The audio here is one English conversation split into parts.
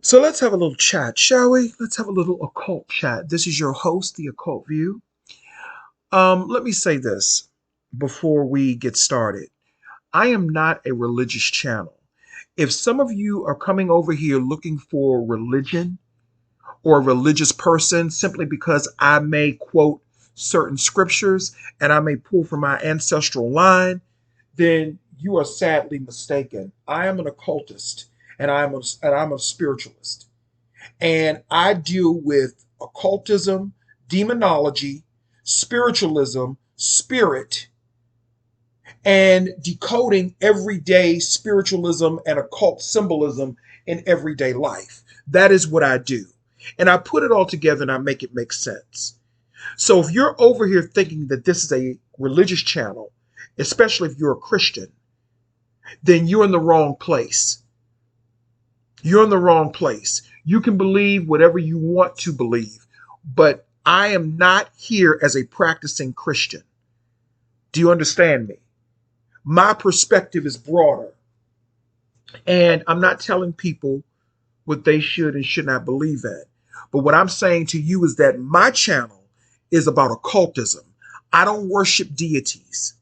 So let's have a little chat, shall we? Let's have a little occult chat. This is your host, The Occult View. Let me say this before we get started. I am not a religious channel. If some of you are coming over here looking for religion or a religious person simply because I may quote certain scriptures and I may pull from my ancestral line, then you are sadly mistaken. I am an occultist and I'm a spiritualist. And I deal with occultism, demonology, spiritualism, spirit, and decoding everyday spiritualism and occult symbolism in everyday life. That is what I do. And I put it all together and I make it make sense. So if you're over here thinking that this is a religious channel, especially if you're a Christian, then you're in the wrong place. You're in the wrong place. You can believe whatever you want to believe, but I am not here as a practicing Christian. Do you understand me? My perspective is broader, and I'm not telling people what they should and should not believe in. But what I'm saying to you is that my channel is about occultism. I don't worship deities.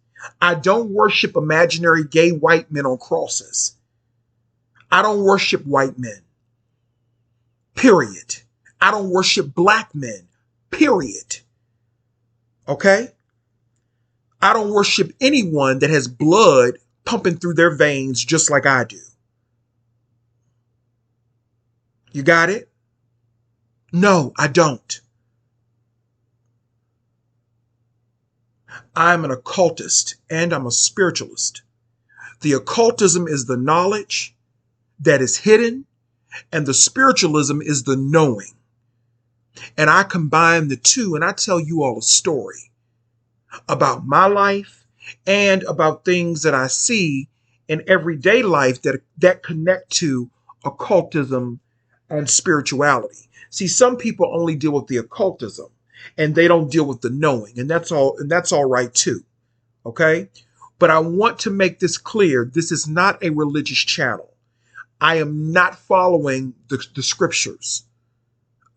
I don't worship imaginary gay white men on crosses. I don't worship white men. Period. I don't worship black men. Period. Okay? I don't worship anyone that has blood pumping through their veins just like I do. You got it? No, I don't. I'm an occultist and I'm a spiritualist. The occultism is the knowledge that is hidden, and the spiritualism is the knowing. And I combine the two and I tell you all a story about my life and about things that I see in everyday life that connect to occultism and spirituality. See, some people only deal with the occultism and they don't deal with the knowing, and that's all right too. Okay? But I want to make this clear. This is not a religious channel. I am not following the scriptures.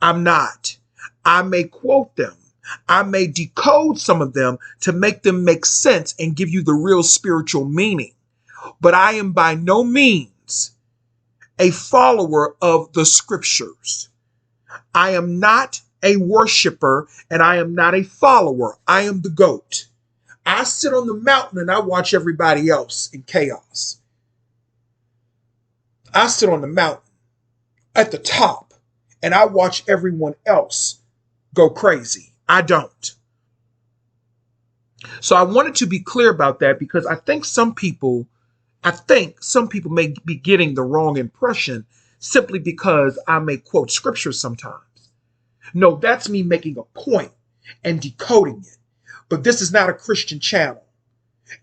I'm not. I may quote them. I may decode some of them to make them make sense and give you the real spiritual meaning. But I am by no means a follower of the scriptures. I am not a worshiper and I am not a follower. I am the goat. I sit on the mountain and I watch everybody else in chaos. I sit on the mountain at the top and I watch everyone else go crazy. I don't. So I wanted to be clear about that because I think some people may be getting the wrong impression simply because I may quote scripture sometimes. No, that's me making a point and decoding it. But this is not a Christian channel.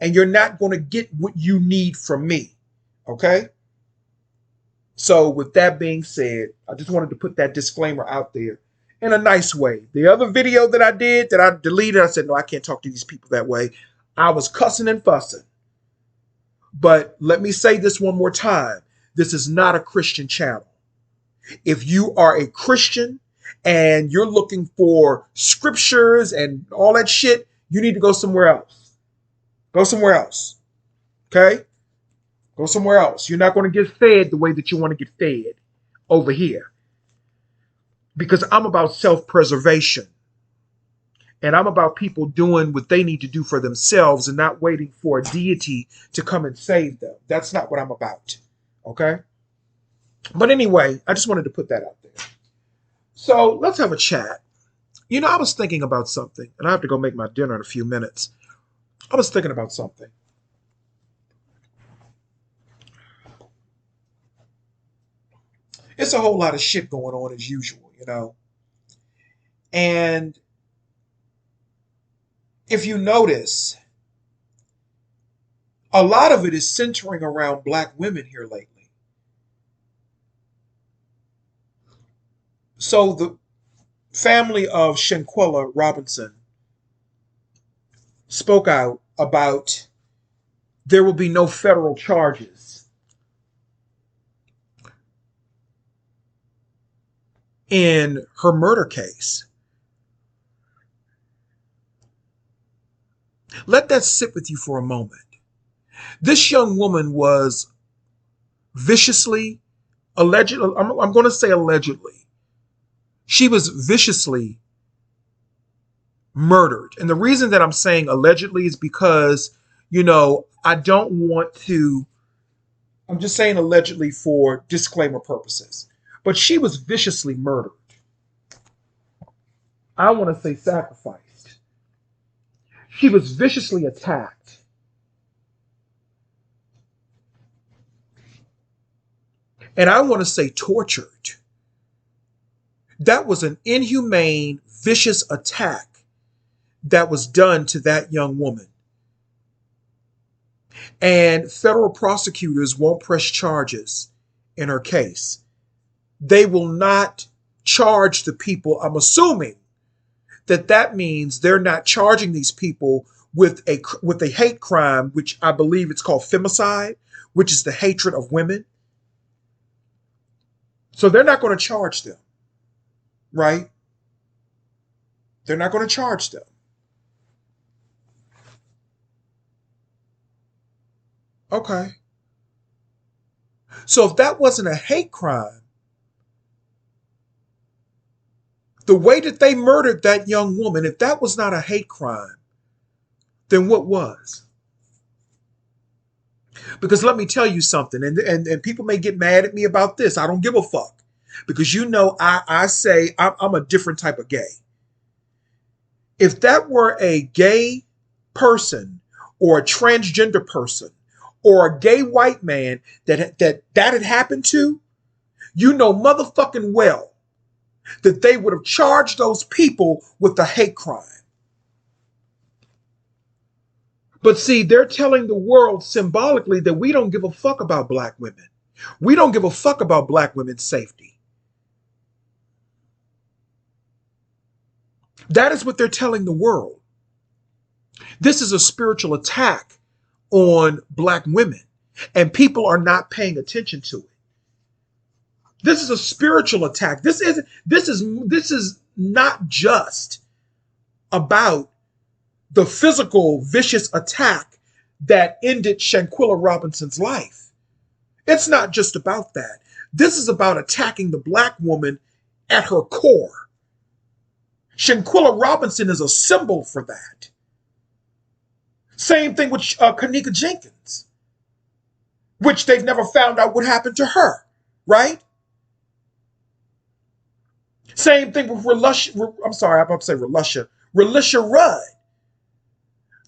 And you're not going to get what you need from me. Okay? So, with that being said, I just wanted to put that disclaimer out there in a nice way. The other video that I did that I deleted, I said, no, I can't talk to these people that way. I was cussing and fussing. But let me say this one more time. This is not a Christian channel. If you are a Christian and you're looking for scriptures and all that shit, you need to go somewhere else. Go somewhere else. Okay? Go somewhere else. You're not going to get fed the way that you want to get fed over here. Because I'm about self-preservation. And I'm about people doing what they need to do for themselves and not waiting for a deity to come and save them. That's not what I'm about. Okay? But anyway, I just wanted to put that out there. So let's have a chat. You know, I was thinking about something, and I have to go make my dinner in a few minutes. I was thinking about something. It's a whole lot of shit going on as usual, you know. And if you notice, a lot of it is centering around black women here lately. So the family of Shanquella Robinson spoke out about there will be no federal charges in her murder case. Let that sit with you for a moment. This young woman was viciously, allegedly, I'm going to say allegedly, she was viciously murdered. And the reason that I'm saying allegedly is because, I don't want to, I'm just saying allegedly for disclaimer purposes. But she was viciously murdered. I want to say sacrificed. She was viciously attacked. And I want to say tortured. That was an inhumane, vicious attack that was done to that young woman. And federal prosecutors won't press charges in her case. They will not charge the people. I'm assuming that means they're not charging these people with a hate crime, which I believe it's called femicide, which is the hatred of women. So they're not going to charge them, right? They're not going to charge them. Okay. So if that wasn't a hate crime, the way that they murdered that young woman, if that was not a hate crime, then what was? Because let me tell you something, and people may get mad at me about this. I don't give a fuck. Because I say I'm a different type of gay. If that were a gay person or a transgender person or a gay white man that had happened to, motherfucking well that they would have charged those people with a hate crime. But see, they're telling the world symbolically that we don't give a fuck about black women. We don't give a fuck about black women's safety. That is what they're telling the world. This is a spiritual attack on black women, and people are not paying attention to it. This is a spiritual attack. This is not just about the physical vicious attack that ended Shanquella Robinson's life. It's not just about that. This is about attacking the black woman at her core. Shanquella Robinson is a symbol for that. Same thing with Kanika Jenkins, which they've never found out what happened to her, right? Same thing with Relisha Rudd,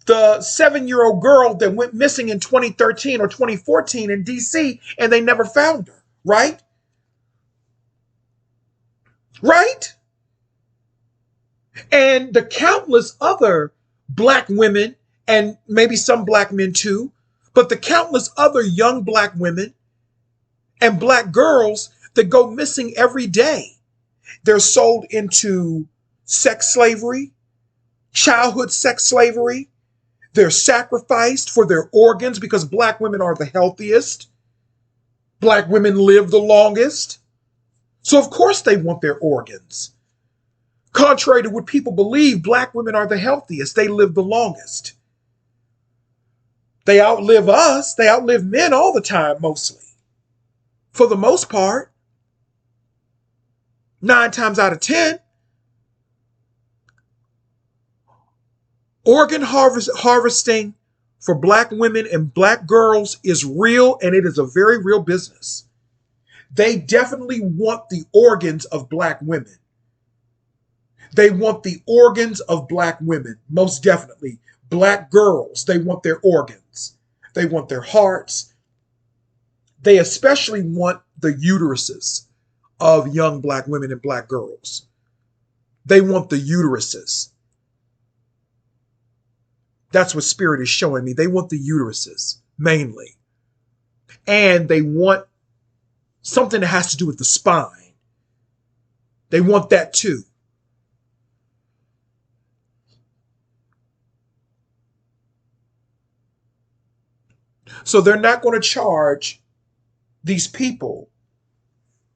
the 7-year-old girl that went missing in 2013 or 2014 in DC, and they never found her, right? Right? And the countless other black women, and maybe some black men too, but the countless other young black women and black girls that go missing every day. They're sold into sex slavery, childhood sex slavery. They're sacrificed for their organs because black women are the healthiest. Black women live the longest. So of course they want their organs. Contrary to what people believe, black women are the healthiest. They live the longest. They outlive us. They outlive men all the time, mostly. For the most part. 9 times out of 10. Organ harvesting for black women and black girls is real, and it is a very real business. They definitely want the organs of black women. They want the organs of black women, most definitely. Black girls, they want their organs. They want their hearts. They especially want the uteruses of young black women and black girls. They want the uteruses. That's what Spirit is showing me. They want the uteruses, mainly. And they want something that has to do with the spine. They want that too. So they're not going to charge these people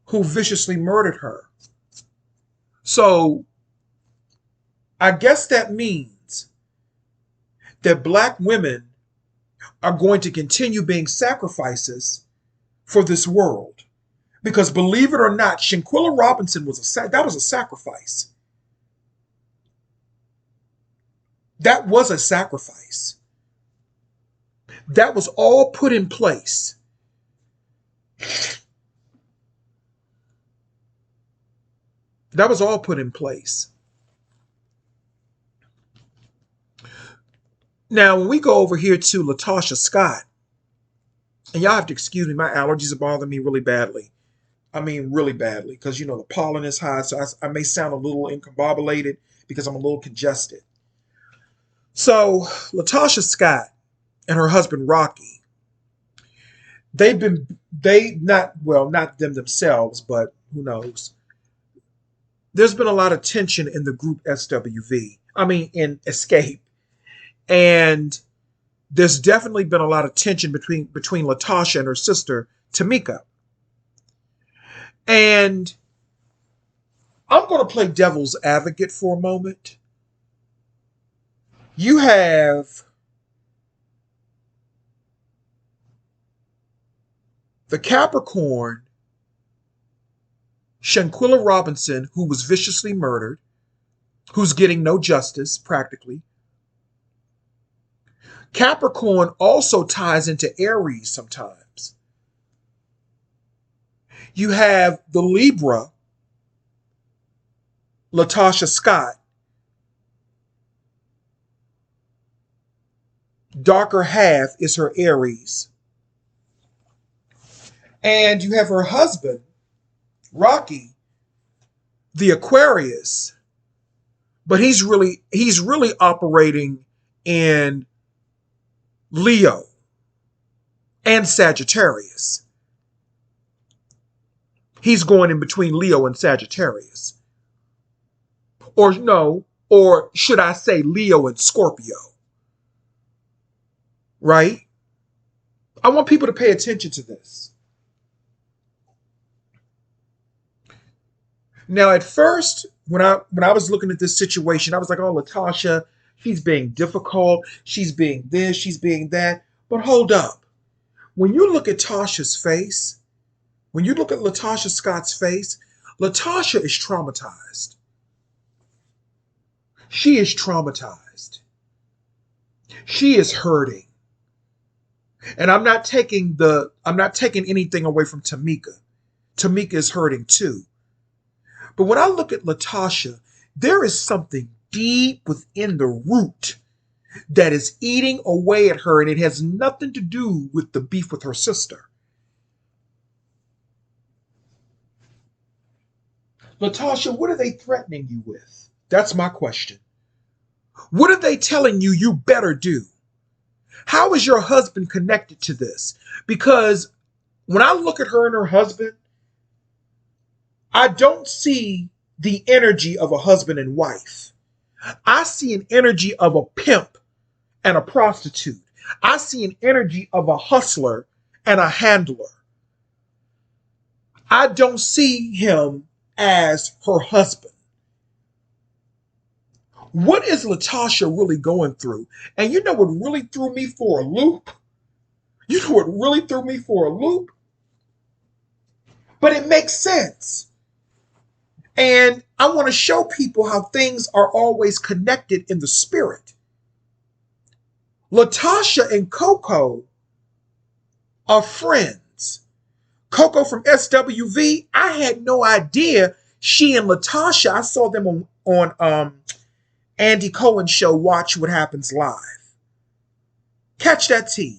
who viciously murdered her. So I guess that means that black women are going to continue being sacrifices for this world. Because believe it or not, Shanquella Robinson that was a sacrifice. That was a sacrifice. That was all put in place. That was all put in place. Now, when we go over here to Latocha Scott, and y'all have to excuse me, my allergies are bothering me really badly. I mean, really badly, because the pollen is high, so I may sound a little incombobulated because I'm a little congested. So, Latocha Scott and her husband Rocky, not them themselves, but who knows. There's been a lot of tension in the group SWV. I mean, in Escape. And there's definitely been a lot of tension between Latocha and her sister Tamika. And I'm going to play devil's advocate for a moment. You have the Capricorn, Shanquella Robinson, who was viciously murdered, who's getting no justice practically. Capricorn also ties into Aries sometimes. You have the Libra, Latocha Scott. Darker half is her Aries. And you have her husband, Rocky, the Aquarius. But he's really operating in Leo and Sagittarius. He's going in between Leo and Sagittarius. Or no, or should I say Leo and Scorpio? Right? I want people to pay attention to this. Now, at first, when I was looking at this situation, I was like, oh, Latocha, she's being difficult. She's being this, she's being that. But hold up. When you look at Tasha's face, when you look at Latocha Scott's face, Latocha is traumatized. She is traumatized. She is hurting. And I'm not taking anything away from Tamika. Tamika is hurting too. But when I look at Latocha, there is something deep within the root that is eating away at her, and it has nothing to do with the beef with her sister. Latocha, what are they threatening you with? That's my question. What are they telling you you better do? How is your husband connected to this? Because when I look at her and her husband, I don't see the energy of a husband and wife. I see an energy of a pimp and a prostitute. I see an energy of a hustler and a handler. I don't see him as her husband. What is Latocha really going through? And you know what really threw me for a loop? You know what really threw me for a loop? But it makes sense. And I want to show people how things are always connected in the spirit. Latocha and Coco are friends. Coco from SWV, I had no idea she and Latocha, I saw them on Andy Cohen's show, Watch What Happens Live. Catch that tea.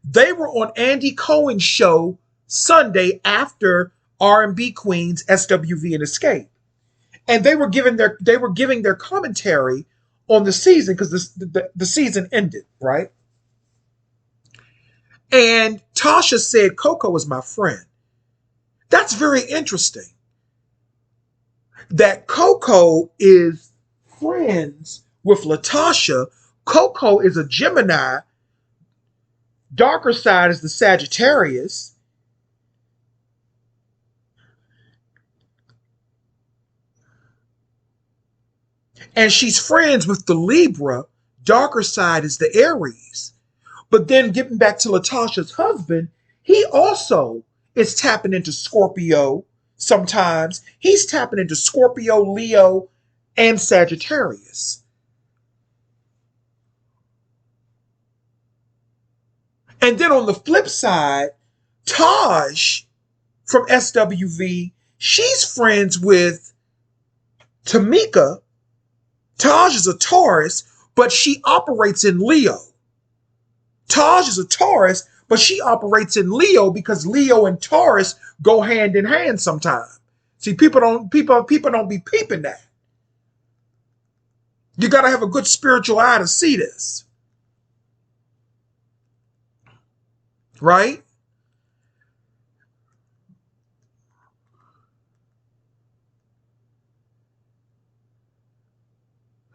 They were on Andy Cohen's show Sunday after R&B Queens, SWV, and Escape. And they were giving their commentary on the season because the season ended, right? And Tasha said, Coco is my friend. That's very interesting. That Coco is friends with Latocha. Coco is a Gemini. Darker side is the Sagittarius. And she's friends with the Libra. Darker side is the Aries. But then getting back to Latosha's husband, he also is tapping into Scorpio sometimes. He's tapping into Scorpio, Leo, and Sagittarius. And then on the flip side, Taj from SWV, she's friends with Tamika. Taj is a Taurus, but she operates in Leo. Taj is a Taurus, but she operates in Leo because Leo and Taurus go hand in hand sometimes. See, people don't be peeping that. You got to have a good spiritual eye to see this, right?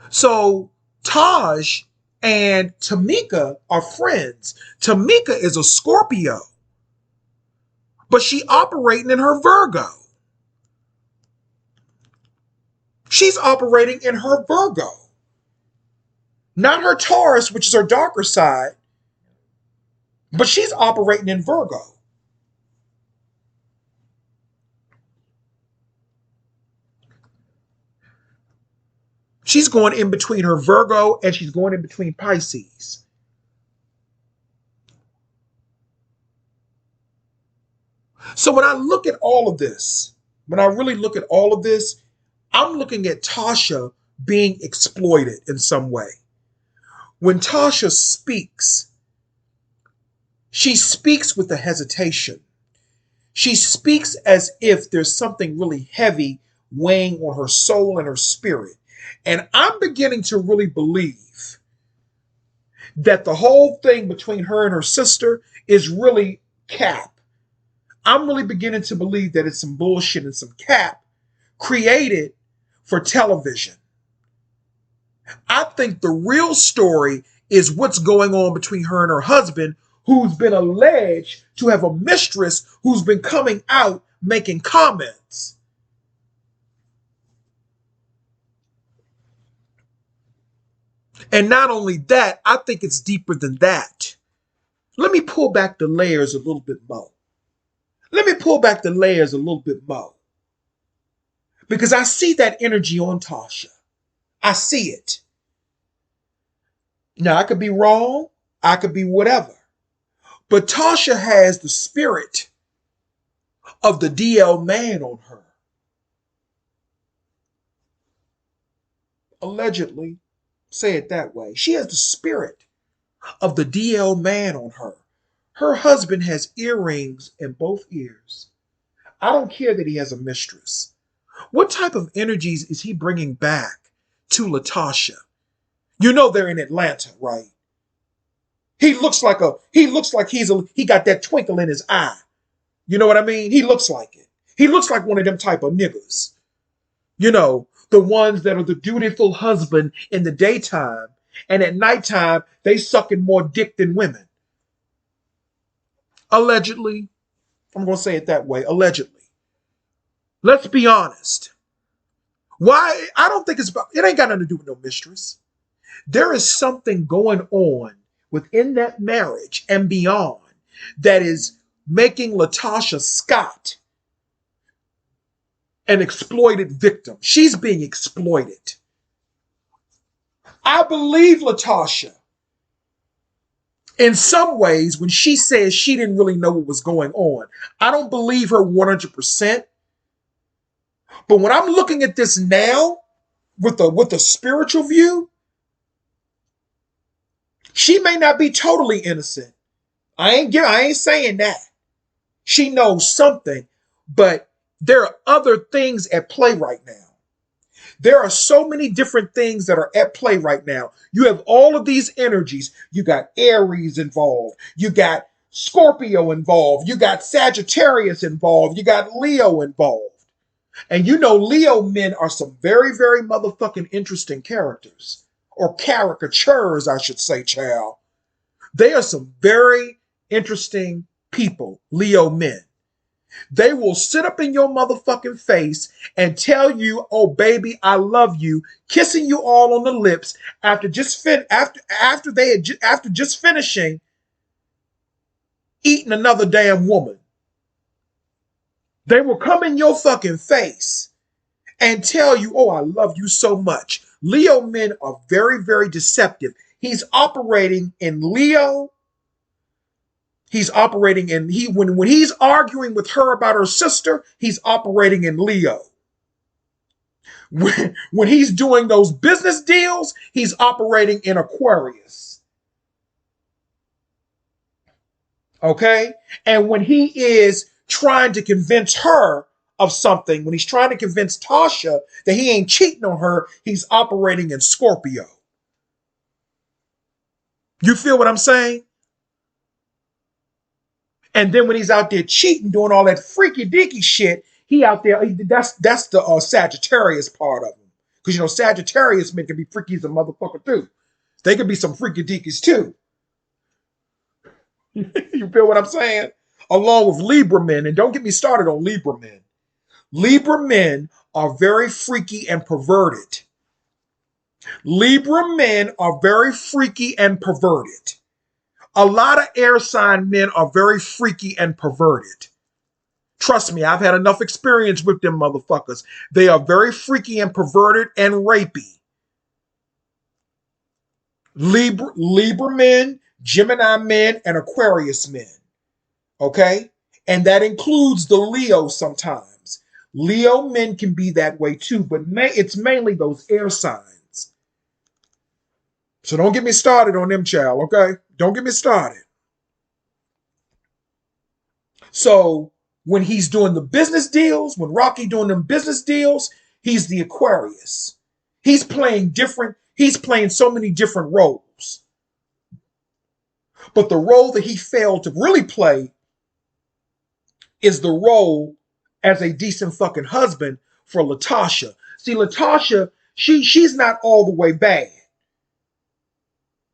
So Taj and Tamika are friends. Tamika is a Scorpio, but she operating in her Virgo. She's operating in her Virgo. Not her Taurus, which is her darker side, but she's operating in Virgo. She's going in between her Virgo and she's going in between Pisces. So when I look at all of this, when I really look at all of this, I'm looking at Tasha being exploited in some way. When Tasha speaks, she speaks with a hesitation. She speaks as if there's something really heavy weighing on her soul and her spirit. And I'm beginning to really believe that the whole thing between her and her sister is really cap. I'm really beginning to believe that it's some bullshit and some cap created for television. I think the real story is what's going on between her and her husband, who's been alleged to have a mistress who's been coming out making comments. And not only that, I think it's deeper than that. Let me pull back the layers a little bit more. Let me pull back the layers a little bit more. Because I see that energy on Tasha. I see it. Now, I could be wrong. I could be whatever. But Tasha has the spirit of the DL man on her. Allegedly, say it that way. She has the spirit of the DL man on her. Her husband has earrings in both ears. I don't care that he has a mistress. What type of energies is he bringing back to Latasha? You know they're in Atlanta, right? He got that twinkle in his eye. You know what I mean? He looks like it. He looks like one of them type of niggas. You know, the ones that are the dutiful husband in the daytime, and at nighttime they sucking more dick than women. Allegedly. I'm going to say it that way. Allegedly. Let's be honest. Why? I don't think it ain't got nothing to do with no mistress. There is something going on within that marriage and beyond that is making Latasha Scott an exploited victim. She's being exploited. I believe Latasha in some ways when she says she didn't really know what was going on. I don't believe her 100%. But when I'm looking at this now with the spiritual view, she may not be totally innocent. I ain't saying that. She knows something, but there are other things at play right now. There are so many different things that are at play right now. You have all of these energies. You got Aries involved. You got Scorpio involved. You got Sagittarius involved. You got Leo involved. And you know Leo men are some very, very motherfucking interesting characters. Or caricatures, I should say, child. They are some very interesting people, Leo men. They will sit up in your motherfucking face and tell you, "Oh baby, I love you," kissing you all on the lips after after just finishing eating another damn woman. They will come in your fucking face and tell you, "Oh, I love you so much." Leo men are very, very deceptive. He's operating in Leo. He's operating in when he's arguing with her about her sister, he's operating in Leo. When he's doing those business deals, he's operating in Aquarius. Okay? And when he is trying to convince her of something, when he's trying to convince Tasha that he ain't cheating on her, he's operating in Scorpio. You feel what I'm saying? And then when he's out there cheating, doing all that freaky deaky shit, he out there. That's the Sagittarius part of him, because you know Sagittarius men can be freaky as a motherfucker too. They can be some freaky deakies too. You feel what I'm saying? Along with Libra men, and don't get me started on Libra men. Libra men are very freaky and perverted. Libra men are very freaky and perverted. A lot of air sign men are very freaky and perverted. Trust me, I've had enough experience with them motherfuckers. They are very freaky and perverted and rapey. Libra men, Gemini men, and Aquarius men. Okay? And that includes the Leo sometimes. Leo men can be that way too, but it's mainly those air signs. So don't get me started on them, child, okay? Don't get me started. So when he's doing the business deals, when Rocky doing them business deals, he's the Aquarius. He's playing so many different roles. But the role that he failed to really play is the role as a decent fucking husband for Latocha. See, Latocha, she's not all the way bad.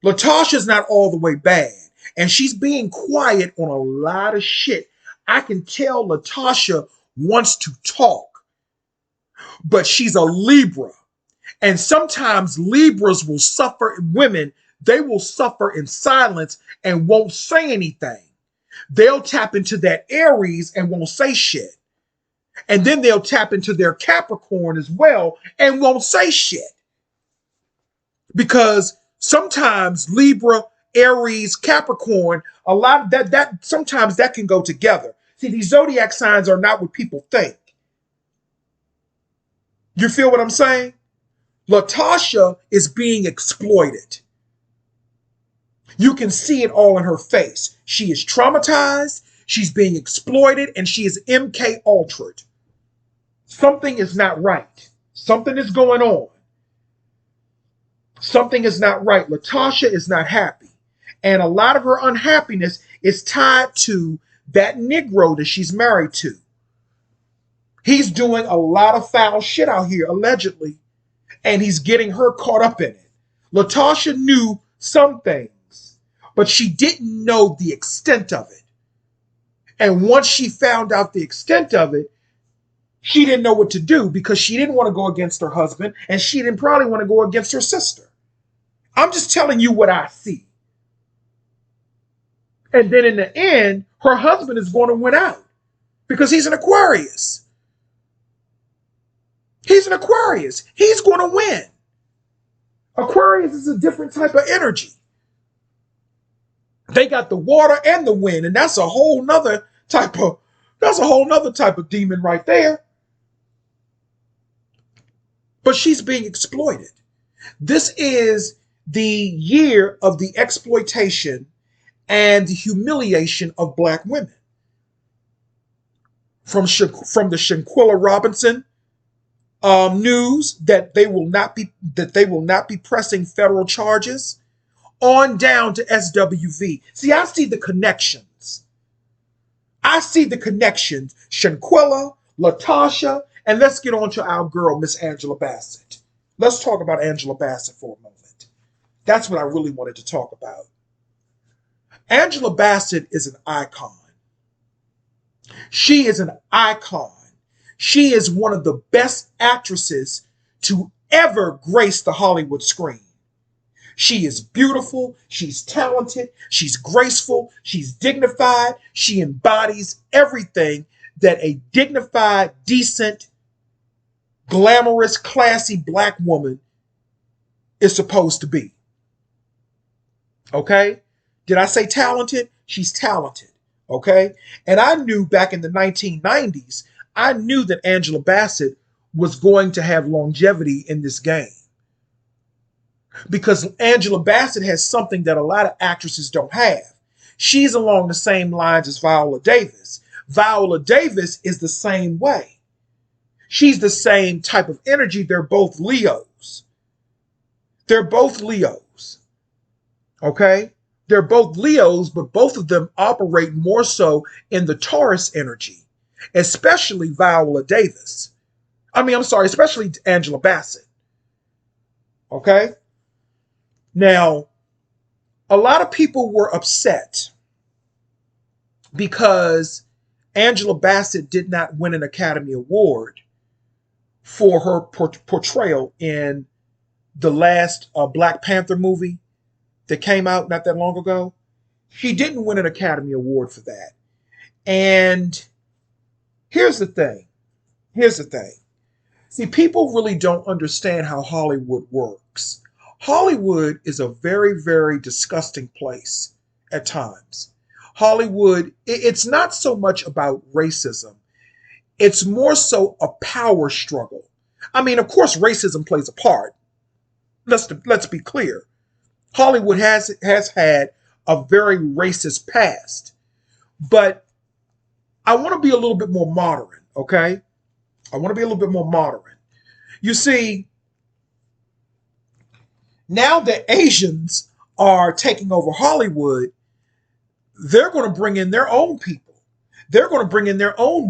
Latocha's not all the way bad. And she's being quiet on a lot of shit. I can tell Latocha wants to talk, but she's a Libra. And sometimes Libras will suffer, women, they will suffer in silence and won't say anything. They'll tap into that Aries and won't say shit. And then they'll tap into their Capricorn as well and won't say shit. Because sometimes Libra, Aries, Capricorn, a lot of that sometimes that can go together. See, these zodiac signs are not what people think. You feel what I'm saying? Latocha is being exploited. You can see it all in her face. She is traumatized, she's being exploited, and she is MK Ultra'd. Something is not right. Something is going on. Something is not right. Latocha is not happy. And a lot of her unhappiness is tied to that Negro that she's married to. He's doing a lot of foul shit out here, allegedly, and he's getting her caught up in it. Latocha knew some things, but she didn't know the extent of it. And once she found out the extent of it, she didn't know what to do because she didn't want to go against her husband, and she didn't probably want to go against her sister. I'm just telling you what I see. And then in the end, her husband is going to win out because he's an Aquarius. He's an Aquarius. He's going to win. Aquarius is a different type of energy. They got the water and the wind, and that's a whole nother type of demon right there. But she's being exploited. This is the year of the exploitation and the humiliation of Black women. From the Shanquella Robinson news that they will not be pressing federal charges, on down to SWV. See, I see the connections. Shanquella, Latocha, and let's get on to our girl, Miss Angela Bassett. Let's talk about Angela Bassett for a moment. That's what I really wanted to talk about. Angela Bassett is an icon. She is an icon. She is one of the best actresses to ever grace the Hollywood screen. She is beautiful, she's talented, she's graceful, she's dignified, she embodies everything that a dignified, decent, glamorous, classy black woman is supposed to be. Okay? Did I say talented? She's talented. Okay? And I knew back in the 1990s, I knew that Angela Bassett was going to have longevity in this game because Angela Bassett has something that a lot of actresses don't have. She's along the same lines as Viola Davis. Viola Davis is the same way. She's the same type of energy. They're both Leos. They're both Leos. Okay? They're both Leos, but both of them operate more so in the Taurus energy, especially Viola Davis. Especially Angela Bassett. Okay? Now, a lot of people were upset because Angela Bassett did not win an Academy Award for her portrayal in the last Black Panther movie that came out not that long ago. She didn't win an Academy Award for that. And here's the thing. See, people really don't understand how Hollywood works. Hollywood is a very, very disgusting place at times. Hollywood, it's not so much about racism. It's more so a power struggle. Of course, racism plays a part. Let's be clear. Hollywood has had a very racist past. But I want to be a little bit more modern, okay? I want to be a little bit more modern. You see, now that Asians are taking over Hollywood, they're going to bring in their own people. They're going to bring in their own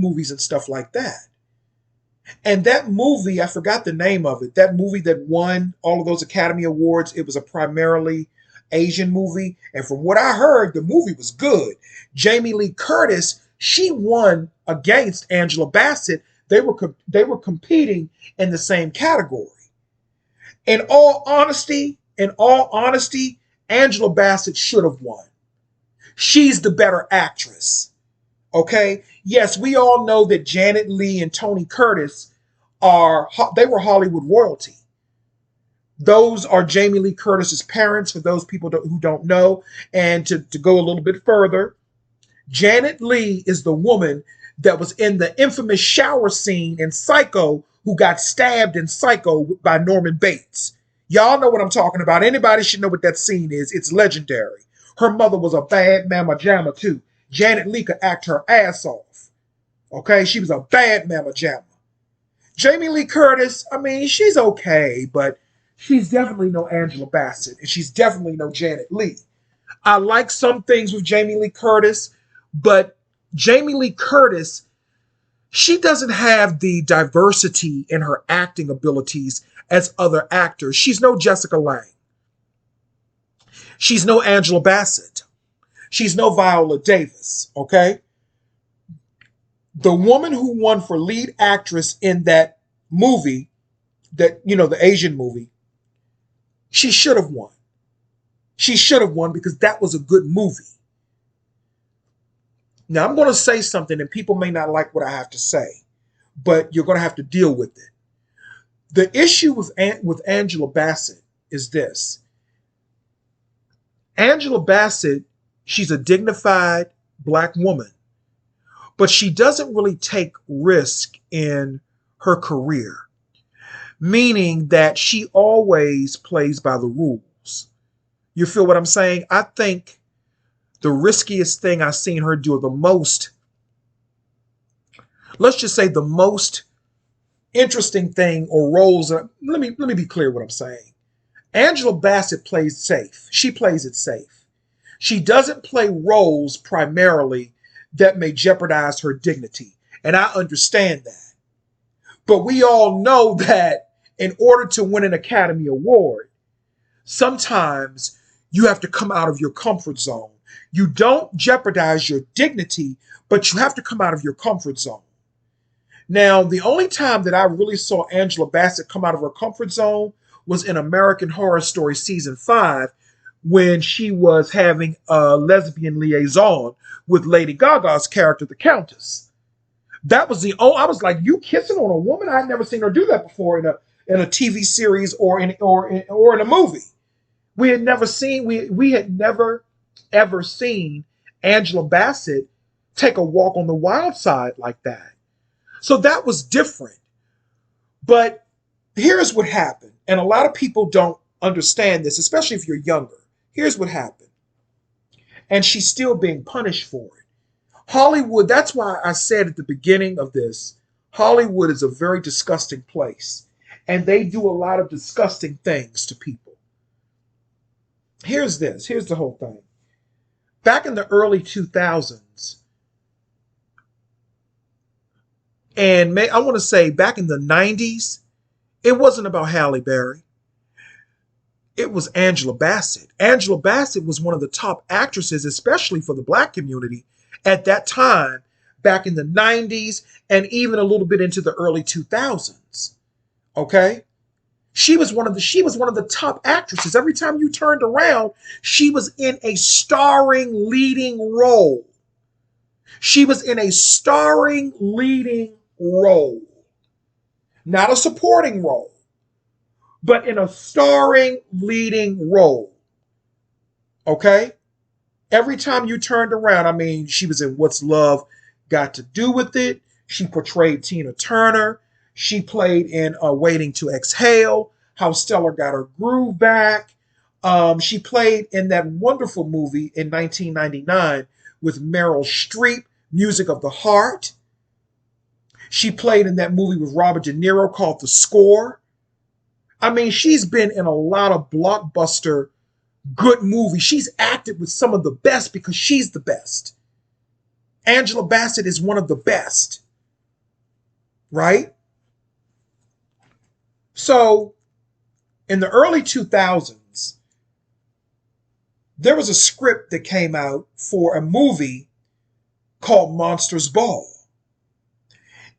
movies and stuff like that. And that movie, I forgot the name of it, that movie that won all of those Academy Awards, it was a primarily Asian movie. And from what I heard, the movie was good. Jamie Lee Curtis, she won against Angela Bassett. They were competing in the same category. In all honesty, Angela Bassett should have won. She's the better actress. Okay? Yes, we all know that Janet Leigh and Tony Curtis they were Hollywood royalty. Those are Jamie Lee Curtis's parents, for those people who don't know. And to go a little bit further, Janet Leigh is the woman that was in the infamous shower scene in Psycho, who got stabbed in Psycho by Norman Bates. Y'all know what I'm talking about. Anybody should know what that scene is. It's legendary. Her mother was a bad mama jamma too. Janet Leigh could act her ass off. Okay, she was a bad mama jamma. Jamie Lee Curtis, she's okay, but she's definitely no Angela Bassett, and she's definitely no Janet Leigh. I like some things with Jamie Lee Curtis, but Jamie Lee Curtis, she doesn't have the diversity in her acting abilities as other actors. She's no Jessica Lange. She's no Angela Bassett. She's no Viola Davis, okay? The woman who won for lead actress in that movie, the Asian movie, she should have won. She should have won because that was a good movie. Now, I'm going to say something and people may not like what I have to say, but you're going to have to deal with it. The issue with Angela Bassett is this. Angela Bassett, she's a dignified black woman, but she doesn't really take risk in her career, meaning that she always plays by the rules. You feel what I'm saying? I think the riskiest thing I've seen her do, the most, let's just say the most interesting thing or roles. Let me be clear what I'm saying. Angela Bassett plays safe. She plays it safe. She doesn't play roles primarily that may jeopardize her dignity. And I understand that. But we all know that in order to win an Academy Award, sometimes you have to come out of your comfort zone. You don't jeopardize your dignity, but you have to come out of your comfort zone. Now, the only time that I really saw Angela Bassett come out of her comfort zone was in American Horror Story season 5 when she was having a lesbian liaison with Lady Gaga's character, the Countess. That was the only, I was like, you kissing on a woman? I'd never seen her do that before in a TV series or in a movie. We had never ever seen Angela Bassett take a walk on the wild side like that. So that was different. But here's what happened. And a lot of people don't understand this, especially if you're younger. Here's what happened. And she's still being punished for it. Hollywood, that's why I said at the beginning of this, Hollywood is a very disgusting place. And they do a lot of disgusting things to people. Here's the whole thing. Back in the early 2000s, and I want to say back in the 90s, it wasn't about Halle Berry. It was Angela Bassett. Angela Bassett was one of the top actresses, especially for the black community at that time, back in the 90s and even a little bit into the early 2000s. Okay? She was one of the top actresses. Every time you turned around, she was in a starring leading role. She was in a starring leading role. Not a supporting role, but in a starring leading role. Okay? Every time you turned around, I mean, she was in What's Love Got to Do with It. She portrayed Tina Turner. She played in Waiting to Exhale, How Stella Got Her Groove Back. She played in that wonderful movie in 1999 with Meryl Streep, Music of the Heart. She played in that movie with Robert De Niro called The Score. I mean, she's been in a lot of blockbuster good movies. She's acted with some of the best because she's the best. Angela Bassett is one of the best. Right? So, in the early 2000s, there was a script that came out for a movie called Monsters Ball.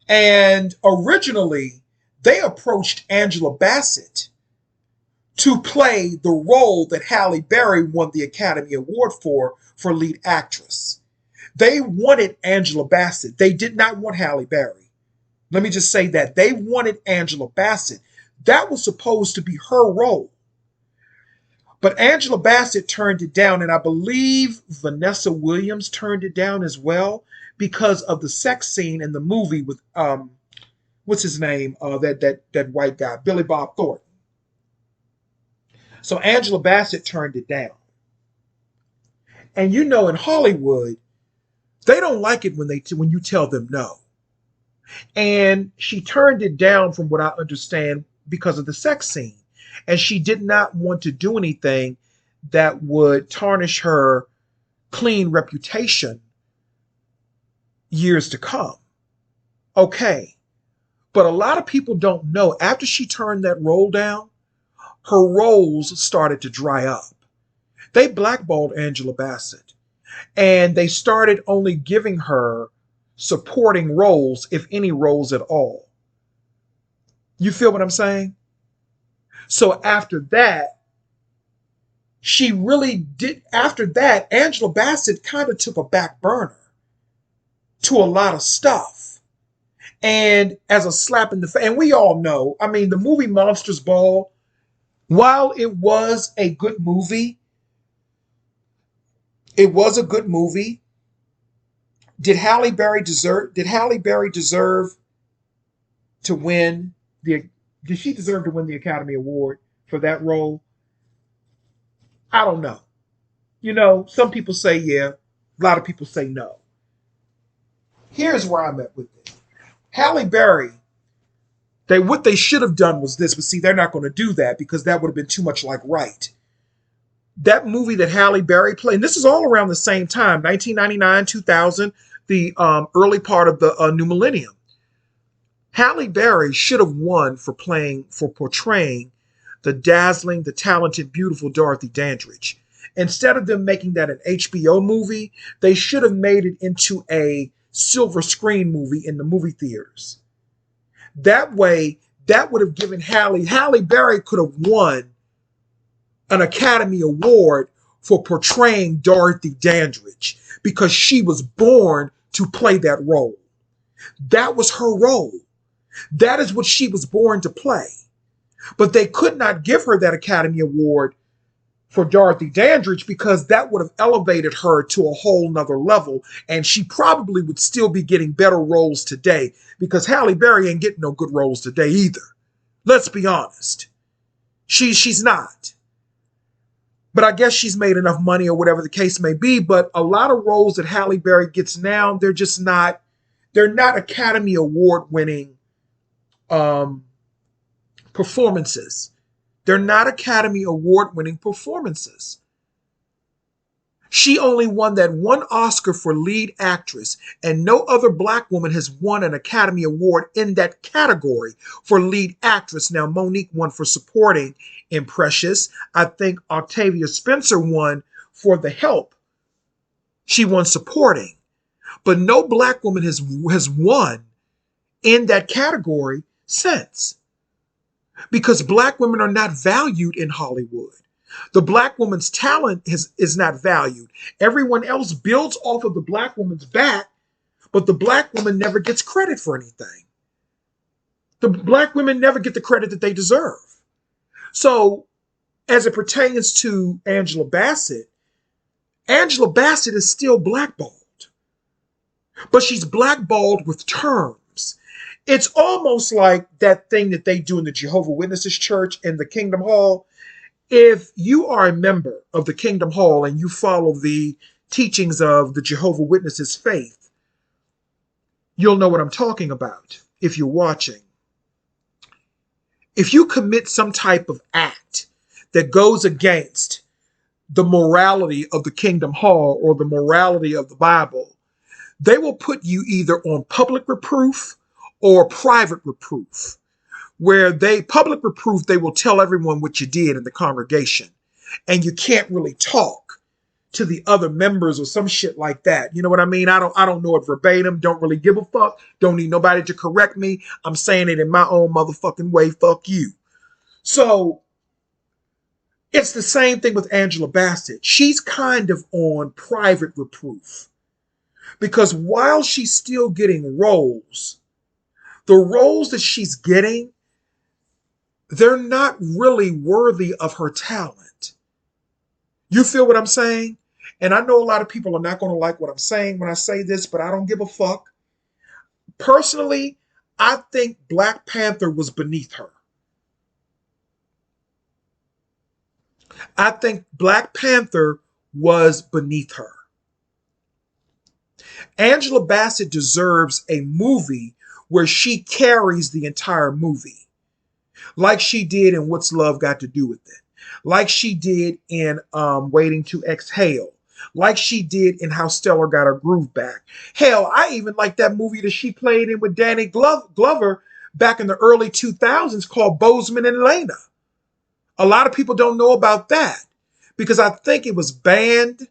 And originally, they approached Angela Bassett to play the role that Halle Berry won the Academy Award for lead actress. They wanted Angela Bassett. They did not want Halle Berry. Let me just say that. They wanted Angela Bassett. That was supposed to be her role. But Angela Bassett turned it down, and I believe Vanessa Williams turned it down as well because of the sex scene in the movie with what's his name? That white guy, Billy Bob Thornton. So Angela Bassett turned it down. And you know, in Hollywood, they don't like it when you tell them no. And she turned it down, from what I understand, because of the sex scene. And she did not want to do anything that would tarnish her clean reputation years to come. Okay. But a lot of people don't know, after she turned that role down, her roles started to dry up. They blackballed Angela Bassett. And they started only giving her supporting roles, if any roles at all. You feel what I'm saying? So after that, Angela Bassett kind of took a back burner to a lot of stuff. And as a slap in the face, and we all know, I mean, the movie Monsters Ball, while it was a good movie, Did Halle Berry deserve to win did she deserve to win the Academy Award for that role? I don't know. You know, some people say yeah, a lot of people say no. Here's where I'm at with it. Halle Berry, what they should have done was this, but see, they're not going to do that because that would have been too much like Right. That movie that Halle Berry played, and this is all around the same time, 1999, 2000, the early part of the new millennium. Halle Berry should have won for portraying the dazzling, the talented, beautiful Dorothy Dandridge. Instead of them making that an HBO movie, they should have made it into a silver screen movie in the movie theaters. That way, that would have given Halle Berry could have won an Academy Award for portraying Dorothy Dandridge because she was born to play that role. That was her role. That is what she was born to play. But they could not give her that Academy Award for Dorothy Dandridge because that would have elevated her to a whole nother level, and she probably would still be getting better roles today because Halle Berry ain't getting no good roles today either. Let's be honest. She's not. But I guess she's made enough money or whatever the case may be, but a lot of roles that Halle Berry gets now, they're not Academy Award winning performances. They're not Academy Award winning performances. She only won that one Oscar for lead actress, and no other black woman has won an Academy Award in that category for lead actress. Now, Monique won for supporting in Precious. I think Octavia Spencer won for The Help. She won supporting. But no black woman has won in that category since. Because black women are not valued in Hollywood. The black woman's talent is not valued. Everyone else builds off of the black woman's back, but the black woman never gets credit for anything. The black women never get the credit that they deserve. So, as it pertains to Angela Bassett is still blackballed. But she's blackballed with terms. It's almost like that thing that they do in the Jehovah's Witnesses church in the Kingdom Hall. If you are a member of the Kingdom Hall and you follow the teachings of the Jehovah's Witnesses faith, you'll know what I'm talking about if you're watching. If you commit some type of act that goes against the morality of the Kingdom Hall or the morality of the Bible, they will put you either on public reproof or private reproof. Where public reproof, they will tell everyone what you did in the congregation. And you can't really talk to the other members or some shit like that. You know what I mean? I don't know it verbatim. Don't really give a fuck. Don't need nobody to correct me. I'm saying it in my own motherfucking way. Fuck you. So it's the same thing with Angela Bassett. She's kind of on private reproof. Because while she's still getting roles, the roles that she's getting, they're not really worthy of her talent. You feel what I'm saying? And I know a lot of people are not going to like what I'm saying when I say this, but I don't give a fuck. Personally, I think Black Panther was beneath her. I think Black Panther was beneath her. Angela Bassett deserves a movie where she carries the entire movie. Like she did in What's Love Got to Do with It. Like she did in Waiting to Exhale. Like she did in How Stellar Got Her Groove Back. Hell, I even like that movie that she played in with Danny Glover back in the early 2000s called Bozeman and Elena. A lot of people don't know about that because I think it was banned.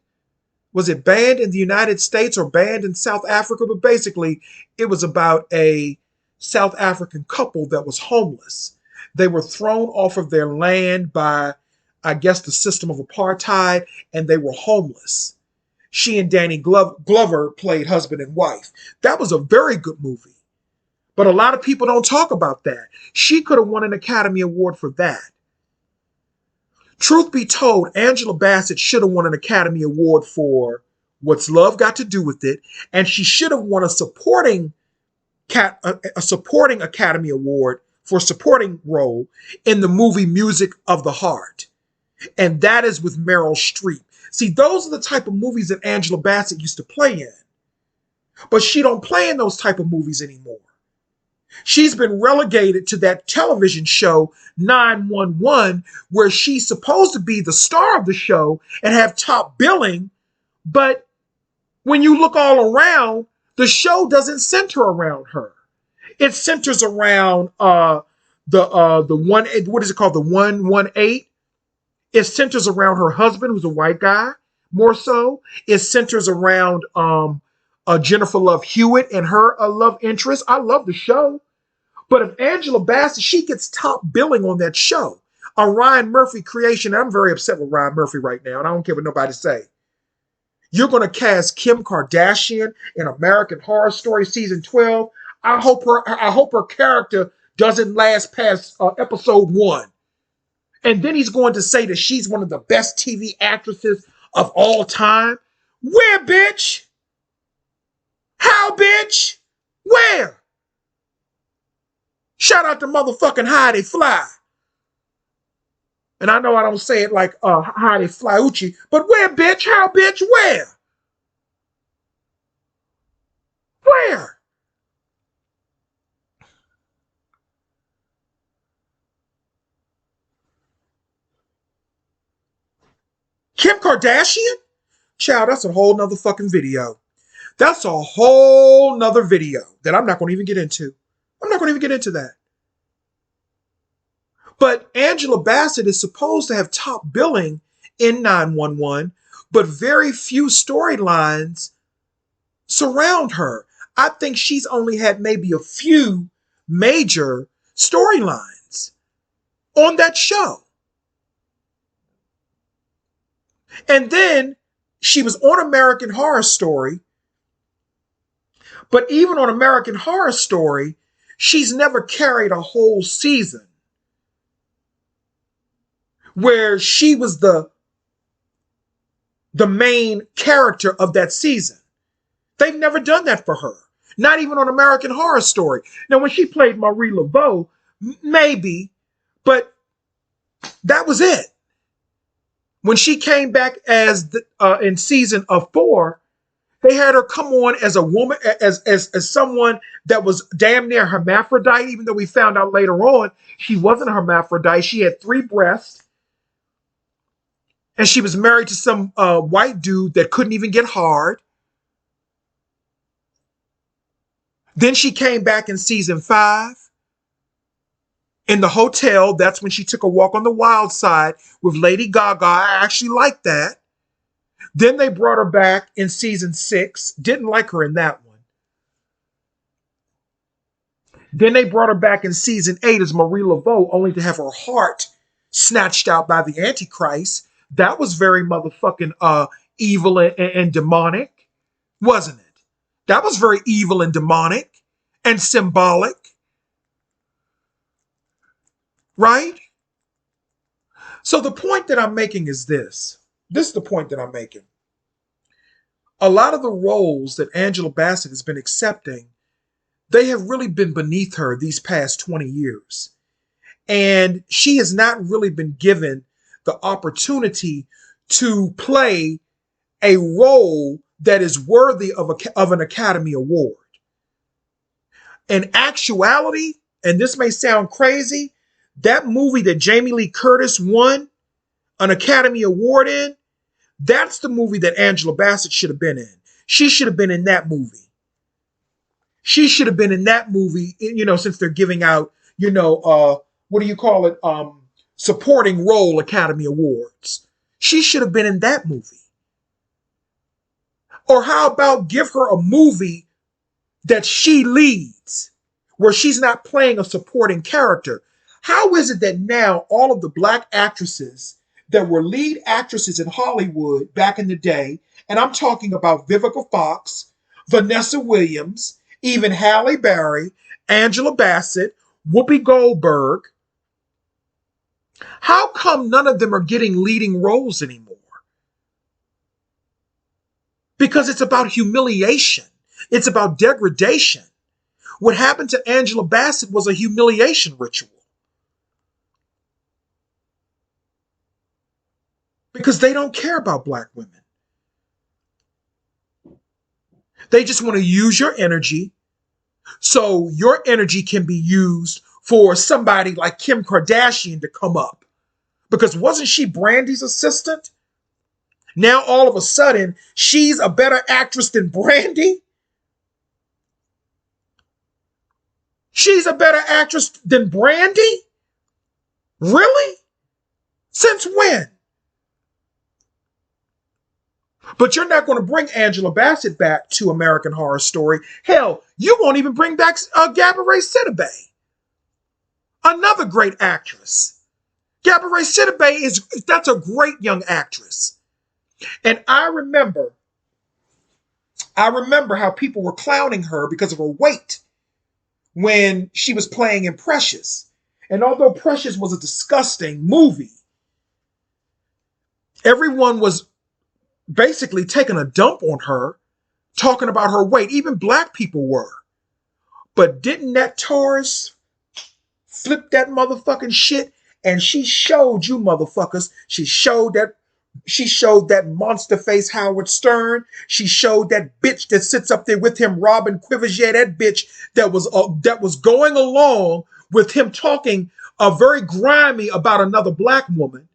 Was it banned in the United States or banned in South Africa? But basically, it was about a South African couple that was homeless. They were thrown off of their land by, I guess, the system of apartheid, and they were homeless. She and Danny Glover played husband and wife. That was a very good movie. But a lot of people don't talk about that. She could have won an Academy Award for that. Truth be told, Angela Bassett should have won an Academy Award for What's Love Got to Do with It, and she should have won a supporting Academy Award for supporting role in the movie Music of the Heart. And that is with Meryl Streep. See, those are the type of movies that Angela Bassett used to play in. But she don't play in those type of movies anymore. She's been relegated to that television show 911, where she's supposed to be the star of the show and have top billing. But when you look all around, the show doesn't center around her. It centers around the 1, what is it called? The 118. It centers around her husband, who's a white guy, more so. It centers around Jennifer Love Hewitt and her love interest. I love the show. But if Angela Bassett, she gets top billing on that show, a Ryan Murphy creation, and I'm very upset with Ryan Murphy right now, and I don't care what nobody say. You're going to cast Kim Kardashian in American Horror Story season 12. I hope her character doesn't last past episode 1. And then he's going to say that she's one of the best TV actresses of all time. Where, bitch? How, bitch? Where? Shout out to motherfucking Heidi Fly. And I know I don't say it like Heidi Flyucci, but where, bitch? How, bitch? Where? Where? Kim Kardashian? Child, that's a whole nother fucking video. That's a whole nother video that I'm not going to even get into. I'm not going to even get into that. But Angela Bassett is supposed to have top billing in 911, but very few storylines surround her. I think she's only had maybe a few major storylines on that show. And then she was on American Horror Story. But even on American Horror Story, she's never carried a whole season where she was the main character of that season. They've never done that for her. Not even on American Horror Story. Now, when she played Marie Laveau, maybe, but that was it. When she came back as in season of 4, they had her come on as a woman, as someone that was damn near hermaphrodite, even though we found out later on she wasn't a hermaphrodite. She had 3 breasts. And she was married to some white dude that couldn't even get hard. Then she came back in season 5. In the hotel, that's when she took a walk on the wild side with Lady Gaga. I actually liked that. Then they brought her back in season 6. Didn't like her in that one. Then they brought her back in season 8 as Marie Laveau, only to have her heart snatched out by the Antichrist. That was very motherfucking evil and demonic, wasn't it? That was very evil and demonic and symbolic. Right? So the point that I'm making is this. This is the point that I'm making. A lot of the roles that Angela Bassett has been accepting, they have really been beneath her these past 20 years. And she has not really been given the opportunity to play a role that is worthy of an Academy Award. In actuality, and this may sound crazy, that movie that Jamie Lee Curtis won an Academy Award in, that's the movie that Angela Bassett should have been in. She should have been in that movie. She should have been in that movie, since they're giving out, what do you call it? Supporting role Academy Awards. She should have been in that movie. Or how about give her a movie that she leads, where she's not playing a supporting character? How is it that now all of the black actresses that were lead actresses in Hollywood back in the day, and I'm talking about Vivica Fox, Vanessa Williams, even Halle Berry, Angela Bassett, Whoopi Goldberg, how come none of them are getting leading roles anymore? Because it's about humiliation. It's about degradation. What happened to Angela Bassett was a humiliation ritual. Because they don't care about black women. They just want to use your energy so your energy can be used for somebody like Kim Kardashian to come up. Because wasn't she Brandy's assistant? Now all of a sudden, she's a better actress than Brandy? She's a better actress than Brandy? Really? Since when? But you're not going to bring Angela Bassett back to American Horror Story. Hell, you won't even bring back Gabourey Sidibe, another great actress. Gabourey Sidibe that's a great young actress. And I remember how people were clowning her because of her weight when she was playing in Precious. And although Precious was a disgusting movie, everyone was basically taking a dump on her, talking about her weight. Even black people were. But didn't that Taurus flip that motherfucking shit? And she showed you motherfuckers. She showed that monster face Howard Stern. She showed that bitch that sits up there with him, Robin Quivers. Yeah, that bitch that was going along with him talking very grimy about another black woman.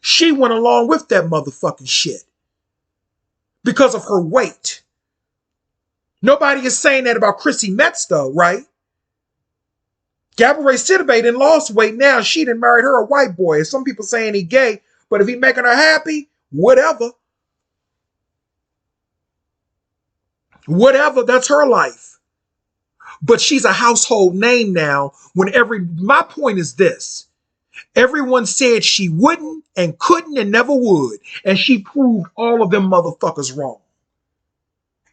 She went along with that motherfucking shit because of her weight. Nobody is saying that about Chrissy Metz, though, right? Gabourey Sidibe done lost weight now. She done married her a white boy. Some people saying he gay, but if he making her happy, whatever. Whatever, that's her life. But she's a household name now. My point is this. Everyone said she wouldn't and couldn't and never would. And she proved all of them motherfuckers wrong.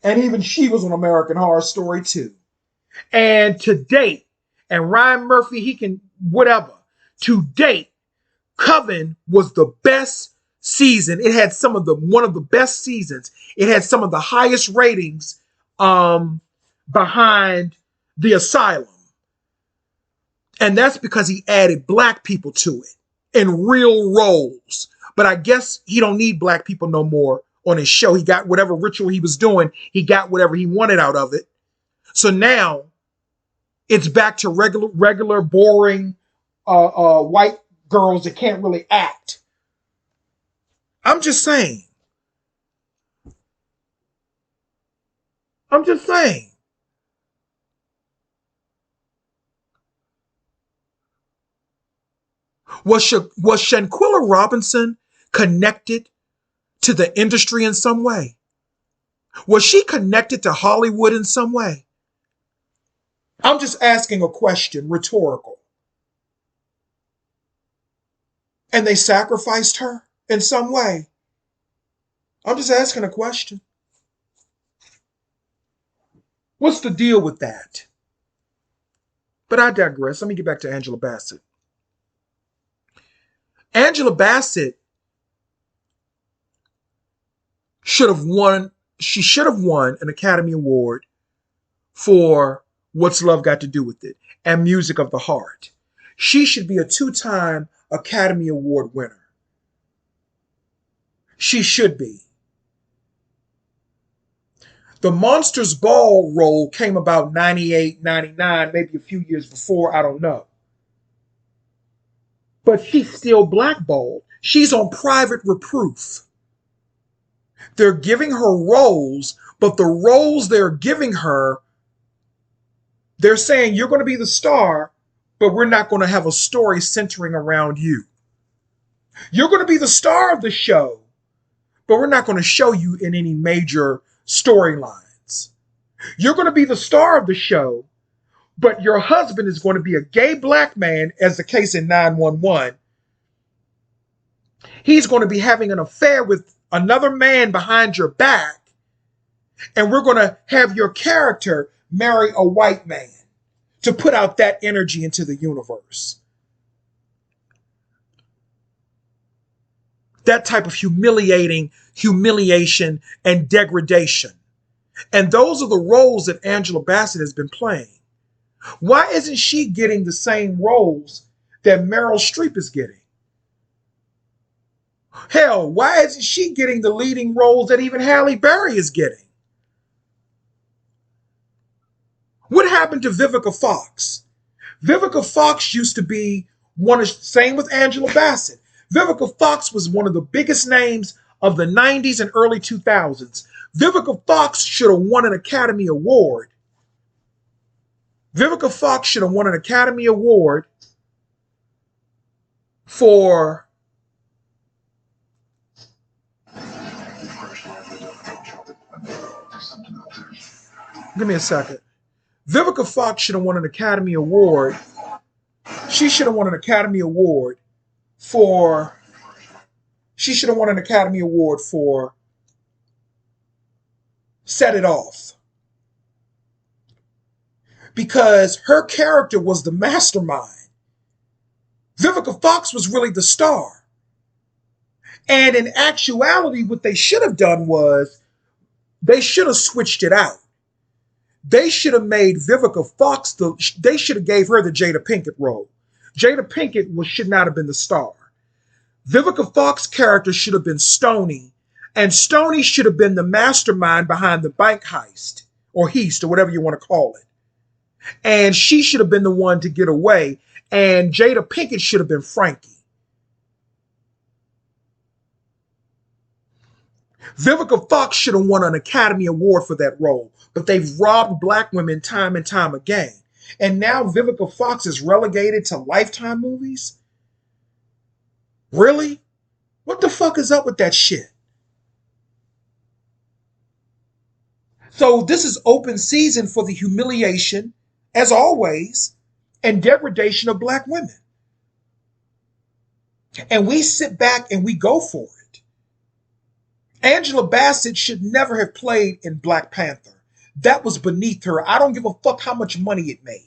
And even she was on American Horror Story too. And to date, and Ryan Murphy, he can whatever. To date, Coven was the best season. It had one of the best seasons. It had some of the highest ratings behind The Asylum. And that's because he added black people to it in real roles. But I guess he don't need black people no more on his show. He got whatever ritual he was doing. He got whatever he wanted out of it. So now it's back to regular, boring white girls that can't really act. I'm just saying. Was Shanquella Robinson connected to the industry in some way? Was she connected to Hollywood in some way? I'm just asking a question, rhetorical. And they sacrificed her in some way. I'm just asking a question. What's the deal with that? But I digress. Let me get back to Angela Bassett. Angela Bassett should have won an Academy Award for What's Love Got to Do with It and Music of the Heart. She should be a 2-time Academy Award winner. She should be. The Monsters Ball role came about 98, 99, maybe a few years before, I don't know. But she's still blackballed. She's on private reproof. They're giving her roles, but the roles they're giving her, they're saying you're going to be the star, but we're not going to have a story centering around you. You're going to be the star of the show, but we're not going to show you in any major storylines. You're going to be the star of the show, but your husband is going to be a gay black man, as the case in 911. He's going to be having an affair with another man behind your back, and we're going to have your character marry a white man to put out that energy into the universe. That type of humiliation and degradation. And those are the roles that Angela Bassett has been playing. Why isn't she getting the same roles that Meryl Streep is getting? Hell, why isn't she getting the leading roles that even Halle Berry is getting? What happened to Vivica Fox? Vivica Fox used to be same with Angela Bassett. Vivica Fox was one of the biggest names of the 90s and early 2000s. Vivica Fox should have won an Academy Award. Vivica Fox should have won an Academy Award for Give me a second. Vivica Fox should have won an Academy Award. She should have won an Academy Award for. She should have won an Academy Award for Set It Off. Because her character was the mastermind. Vivica Fox was really the star. And in actuality, what they should have done was they should have switched it out. They should have made Vivica Fox they should have gave her the Jada Pinkett role. Jada Pinkett should not have been the star. Vivica Fox's character should have been Stoney, and Stoney should have been the mastermind behind the bank heist, or heist, or whatever you want to call it. And she should have been the one to get away, and Jada Pinkett should have been Frankie. Vivica Fox should have won an Academy Award for that role, but they've robbed black women time and time again. And now Vivica Fox is relegated to Lifetime movies? Really? What the fuck is up with that shit? So this is open season for the humiliation, as always, and degradation of black women. And we sit back and we go for it. Angela Bassett should never have played in Black Panther. That was beneath her. I don't give a fuck how much money it made.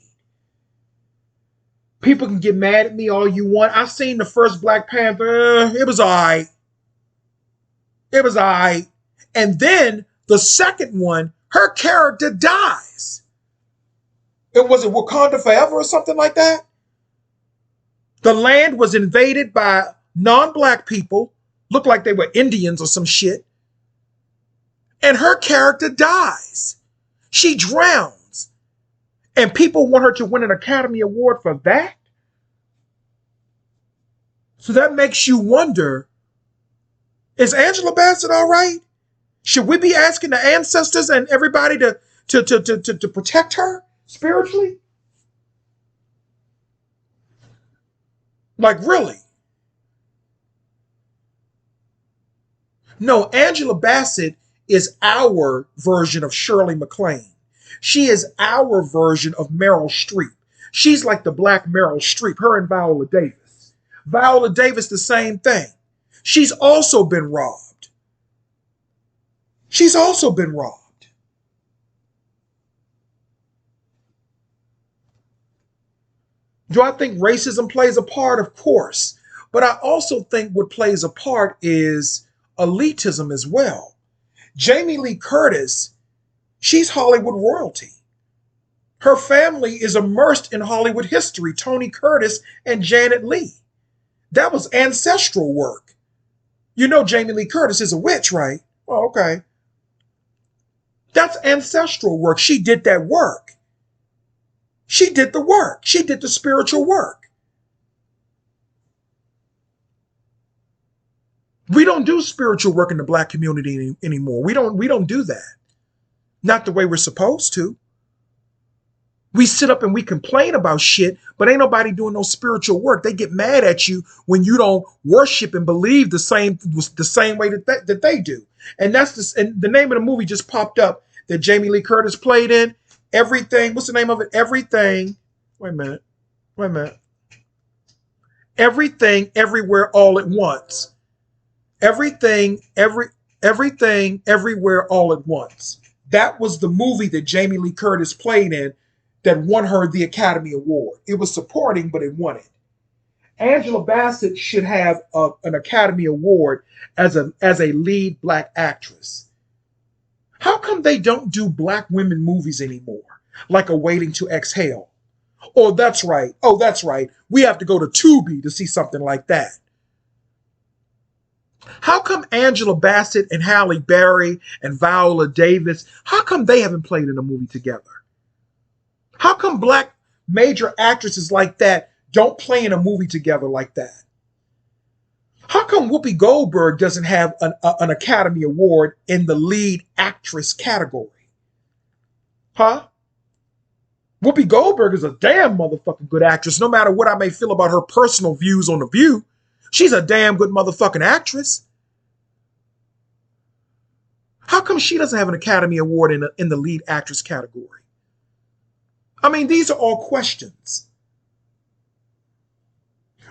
People can get mad at me all you want. I've seen the first Black Panther. It was all right. It was all right. And then the second one, her character dies. It was Wakanda Forever or something like that. The land was invaded by non-black people. Looked like they were Indians or some shit. And her character dies. She drowns. And people want her to win an Academy Award for that? So that makes you wonder, is Angela Bassett all right? Should we be asking the ancestors and everybody to protect her spiritually? Like, really? No, Angela Bassett is our version of Shirley MacLaine. She is our version of Meryl Streep. She's like the black Meryl Streep, her and Viola Davis. Viola Davis, the same thing. She's also been robbed. She's also been robbed. Do I think racism plays a part? Of course. But I also think what plays a part is elitism as well. Jamie Lee Curtis, she's Hollywood royalty. Her family is immersed in Hollywood history. Tony Curtis and Janet Leigh. That was ancestral work. You know Jamie Lee Curtis is a witch, right? Oh, okay. That's ancestral work. She did that work. She did the work. She did the spiritual work. We don't do spiritual work in the black community anymore. We don't do that. Not the way we're supposed to. We sit up and we complain about shit, but ain't nobody doing no spiritual work. They get mad at you when you don't worship and believe the same way that they do. And and the name of the movie just popped up that Jamie Lee Curtis played in. Everything. What's the name of it? Everything. Wait a minute. Everything, Everywhere, All at Once. Everything, Everywhere, All at Once. That was the movie that Jamie Lee Curtis played in that won her the Academy Award. It was supporting, but it won it. Angela Bassett should have an Academy Award as a lead black actress. How come they don't do black women movies anymore? Like A Waiting to Exhale. Oh, that's right. We have to go to Tubi to see something like that. How come Angela Bassett and Halle Berry and Viola Davis, how come they haven't played in a movie together? How come black major actresses like that don't play in a movie together like that? How come Whoopi Goldberg doesn't have an Academy Award in the lead actress category? Huh? Whoopi Goldberg is a damn motherfucking good actress, no matter what I may feel about her personal views on The View. She's a damn good motherfucking actress. How come she doesn't have an Academy Award in the lead actress category? I mean, these are all questions.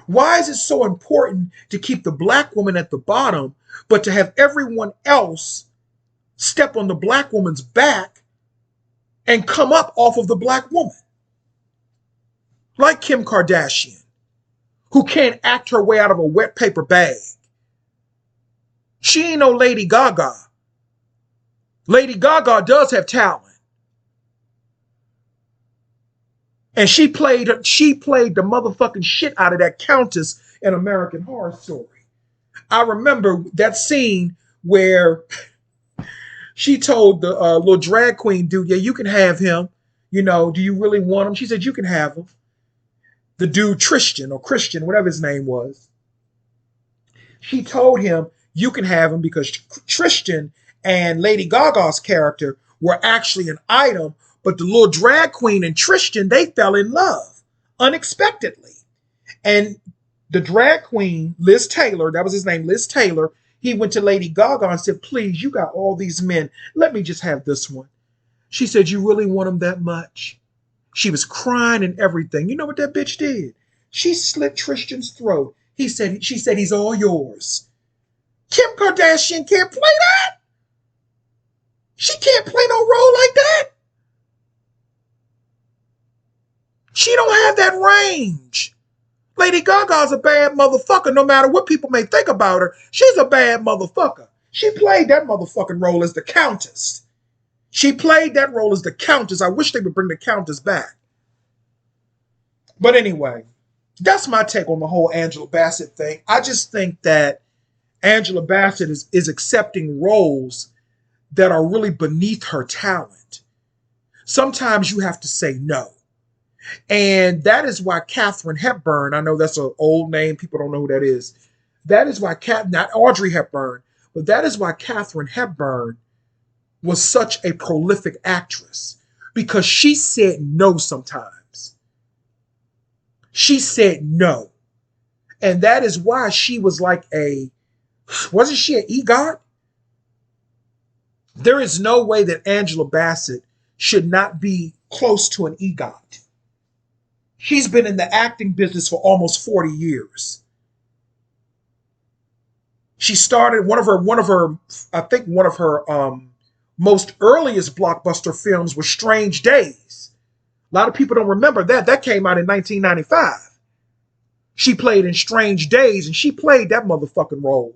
Why is it so important to keep the black woman at the bottom, but to have everyone else step on the black woman's back and come up off of the black woman? Like Kim Kardashian, who can't act her way out of a wet paper bag. She ain't no Lady Gaga. Lady Gaga does have talent. And she played the motherfucking shit out of that Countess in American Horror Story. I remember that scene where she told the little drag queen dude, yeah, you can have him. You know, do you really want him? She said, you can have him. The dude, Tristan or Christian, whatever his name was. She told him, you can have him because Tristan and Lady Gaga's character were actually an item, but the little drag queen and Tristan, they fell in love unexpectedly. And the drag queen, Liz Taylor, that was his name, Liz Taylor, he went to Lady Gaga and said, please, you got all these men. Let me just have this one. She said, you really want him that much? She was crying and everything. You know what that bitch did? She slit Tristan's throat. She said, he's all yours. Kim Kardashian can't play that. She can't play no role like that. She don't have that range. Lady Gaga's a bad motherfucker no matter what people may think about her. She's a bad motherfucker. She played that motherfucking role as the Countess. She played that role as the Countess. I wish they would bring the Countess back. But anyway, that's my take on the whole Angela Bassett thing. I just think that Angela Bassett is accepting roles that are really beneath her talent. Sometimes you have to say no. And that is why Katharine Hepburn, I know that's an old name, people don't know who that is. That is why, not Audrey Hepburn, but that is why Katharine Hepburn was such a prolific actress, because she said no sometimes. She said no. And that is why she was like wasn't she an EGOT? There is no way that Angela Bassett should not be close to an EGOT. She's been in the acting business for almost 40 years. She started one of her most earliest blockbuster films was Strange Days. A lot of people don't remember that. That came out in 1995. She played in Strange Days, and she played that motherfucking role.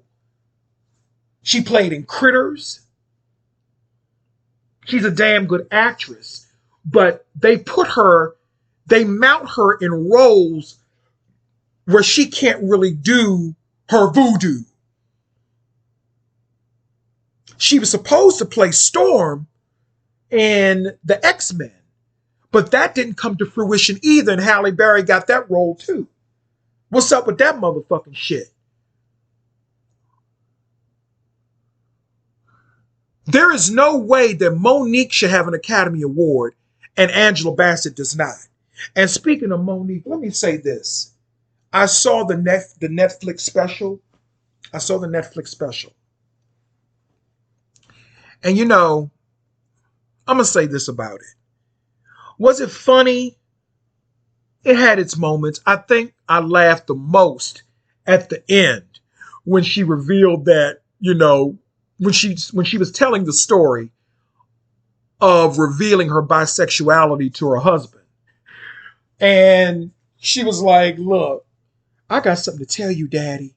She played in Critters. She's a damn good actress. But they mount her in roles where she can't really do her voodoo. She was supposed to play Storm in the X-Men, but that didn't come to fruition either, and Halle Berry got that role too. What's up with that motherfucking shit? There is no way that Monique should have an Academy Award and Angela Bassett does not. And speaking of Monique, let me say this. I saw the Netflix special. And you know, I'm going to say this about it. Was it funny? It had its moments. I think I laughed the most at the end when she revealed that, you know, when she was telling the story of revealing her bisexuality to her husband. And she was like, look, I got something to tell you, Daddy.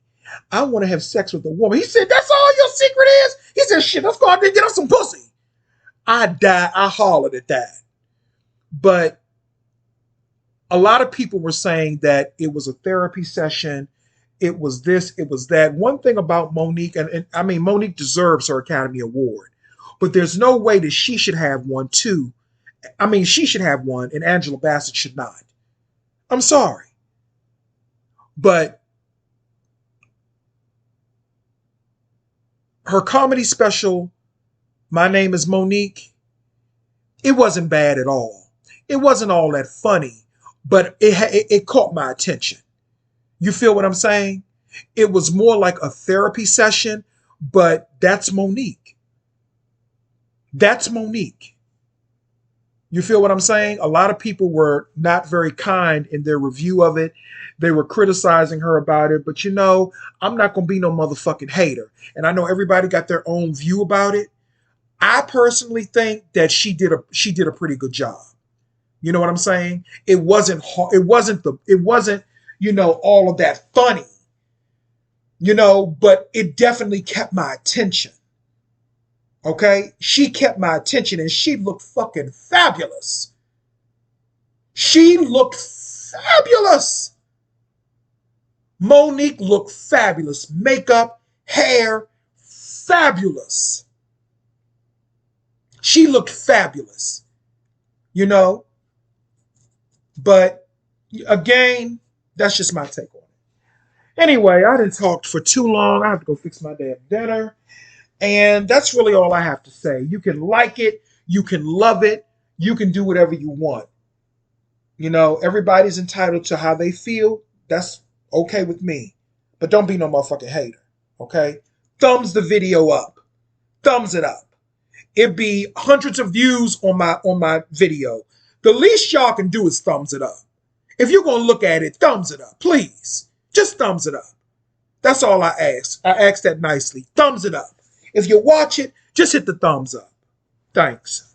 I want to have sex with a woman. He said, that's all your secret is? He said, shit, let's go out there and get us some pussy. I died. I hollered at that. But a lot of people were saying that it was a therapy session. It was this, it was that. One thing about Monique, and I mean, Monique deserves her Academy Award, but there's no way that she should have one too. I mean, she should have one and Angela Bassett should not. I'm sorry. But her comedy special, My Name is Monique, it wasn't bad at all. It wasn't all that funny, but it caught my attention. You feel what I'm saying? It was more like a therapy session, but that's Monique. That's Monique. You feel what I'm saying? A lot of people were not very kind in their review of it. They were criticizing her about it, but I'm not going to be no motherfucking hater. And I know everybody got their own view about it. I personally think that she did a pretty good job. You know what I'm saying? It wasn't all of that funny, but it definitely kept my attention. Okay? She kept my attention and she looked fucking fabulous. She looked fabulous. Monique looked fabulous. Makeup, hair, fabulous. She looked fabulous, you know? But again, that's just my take on it. Anyway, I didn't talk for too long. I have to go fix my damn dinner. And that's really all I have to say. You can like it, you can love it, you can do whatever you want. Everybody's entitled to how they feel. That's okay with me. But don't be no motherfucking hater. Okay? Thumbs the video up. Thumbs it up. It'd be hundreds of views on my video. The least y'all can do is thumbs it up. If you're gonna look at it, thumbs it up. Please. Just thumbs it up. That's all I ask. I ask that nicely. Thumbs it up. If you watch it, just hit the thumbs up. Thanks.